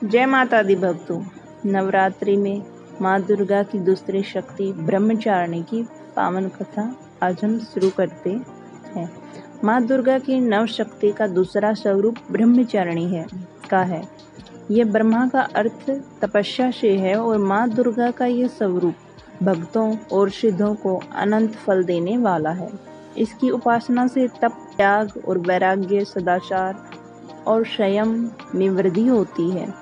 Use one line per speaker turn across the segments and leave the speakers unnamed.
जय माता दी भक्तों। नवरात्रि में माँ दुर्गा की दूसरी शक्ति ब्रह्मचारिणी की पावन कथा आज हम शुरू करते हैं। माँ दुर्गा की नव शक्ति का दूसरा स्वरूप ब्रह्मचारिणी है। यह ब्रह्मा का अर्थ तपस्या से है और माँ दुर्गा का यह स्वरूप भक्तों और सिद्धों को अनंत फल देने वाला है। इसकी उपासना से तप, त्याग और वैराग्य, सदाचार और संयम में वृद्धि होती है।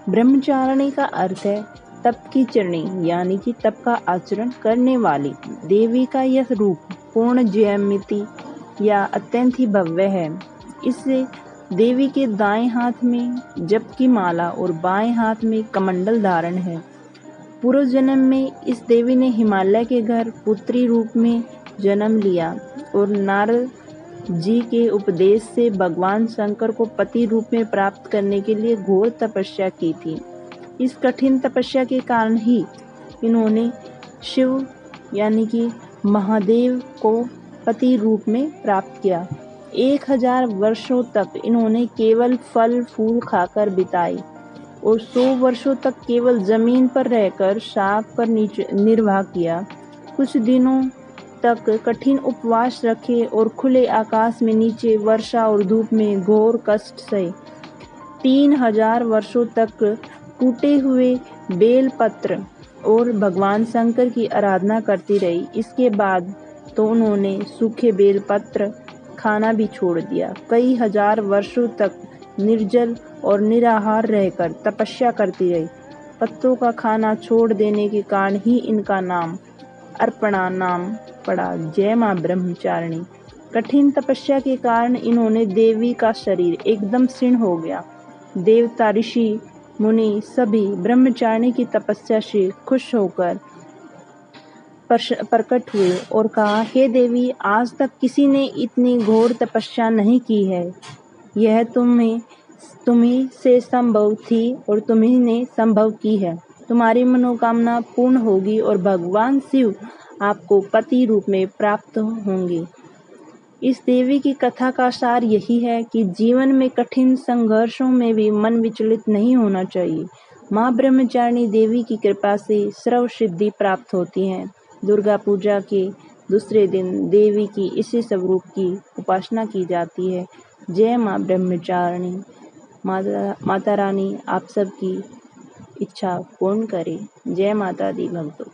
ब्रह्मचारिणी का अर्थ है तप की चरणी, यानी कि तप का आचरण करने वाली। देवी का यह रूप पूर्ण ज्यामिति या अत्यंत ही भव्य है। इससे देवी के दाएं हाथ में जप की माला और बाएं हाथ में कमंडल धारण है। पूर्व जन्म में इस देवी ने हिमालय के घर पुत्री रूप में जन्म लिया और नारद जी के उपदेश से भगवान शंकर को पति रूप में प्राप्त करने के लिए घोर तपस्या की थी। इस कठिन तपस्या के कारण ही इन्होंने शिव यानी कि महादेव को पति रूप में प्राप्त किया। 1000 वर्षों तक इन्होंने केवल फल फूल खाकर बिताई और 100 वर्षों तक केवल जमीन पर रहकर शाक पर निर्वाह किया। कुछ दिनों तक कठिन उपवास रखे और खुले आकाश में नीचे वर्षा और धूप में घोर कष्ट सहे। 3000 वर्षों तक टूटे हुए बेल पत्र और भगवान शंकर की आराधना करती रही। इसके बाद तो उन्होंने सूखे बेल पत्र खाना भी छोड़ दिया। कई हजार वर्षों तक निर्जल और निराहार रहकर तपस्या करती रही। पत्तों का खाना छोड़ देने के कारण ही इनका नाम अर्पणा नाम पड़ा। जय मां ब्रह्मचारिणी। कठिन तपस्या के कारण इन्होंने देवी का शरीर एकदम क्षीण हो गया। देवता, ऋषि, मुनि सभी ब्रह्मचारिणी की तपस्या से खुश होकर प्रकट हुए और कहा, हे देवी, आज तक किसी ने इतनी घोर तपस्या नहीं की है। यह तुम्ही से संभव थी और तुम्ही ने संभव की है। तुम्हारी मनोकामना पूर्ण होगी और भगवान शिव आपको पति रूप में प्राप्त होंगे। इस देवी की कथा का सार यही है कि जीवन में कठिन संघर्षों में भी मन विचलित नहीं होना चाहिए। माँ ब्रह्मचारिणी देवी की कृपा से सर्व सिद्धि प्राप्त होती है। दुर्गा पूजा के दूसरे दिन देवी की इसी स्वरूप की उपासना की जाती है। जय माँ ब्रह्मचारिणी। माता रानी आप सबकी इच्छा पूर्ण करे। जय माता दी भक्तों।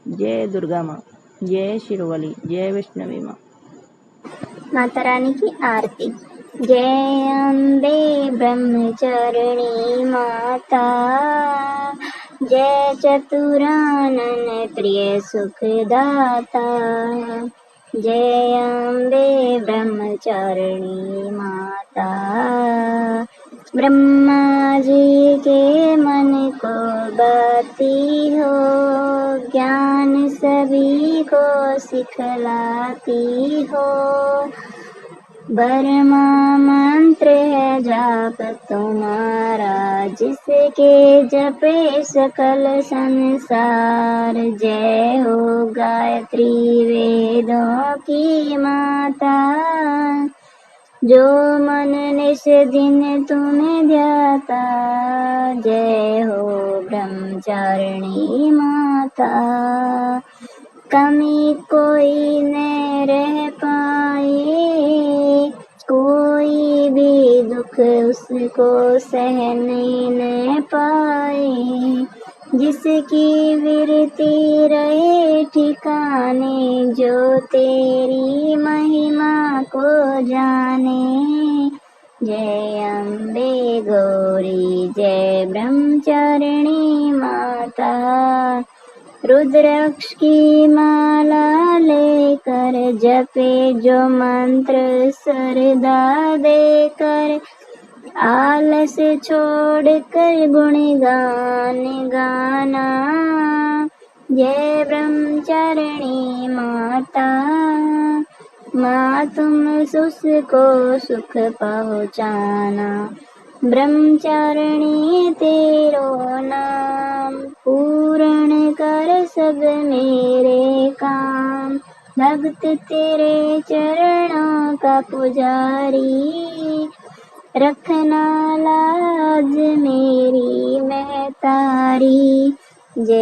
जय दुर्गा माँ, जय शिरोवली, जय वैष्णवी माँ।
माता रानी की आरती। जय अम्बे ब्रह्मचारिणी माता, जय चतुरानन प्रिय सुखदाता। जय अम्बे ब्रह्मचारिणी माता, ब्रह्मा जी के मन को बाती हो, ज्ञान सभी को सिखलाती हो। बरमा मंत्र है जाप तुम्हारा, जिसके जपे सकल संसार। जय हो गायत्री वेदों की माता, जो मन निस दिन तुम्हें ध्याता। जय हो ब्रह्मचारिणी माता, कमी कोई न रह पाए, कोई भी दुख उसको सहने न पाए। जिसकी विरती रहे ठिकाने, जो तेरी महिमा को जाने। जय अम्बे गौरी, जय ब्रह्मचारिणी माता, रुद्राक्ष की माला लेकर जपे जो मंत्र श्रद्धा देकर, आलस छोड़कर गुणगान गाना। जय ब्रह्मचारिणी माता, माँ तुम को सुख पहुँचाना। ब्रह्मचारिणी तेरो नाम, पूर्ण कर सब मेरे काम। भक्त तेरे चरणों का पुजारी, रखना लाज में हरि। जय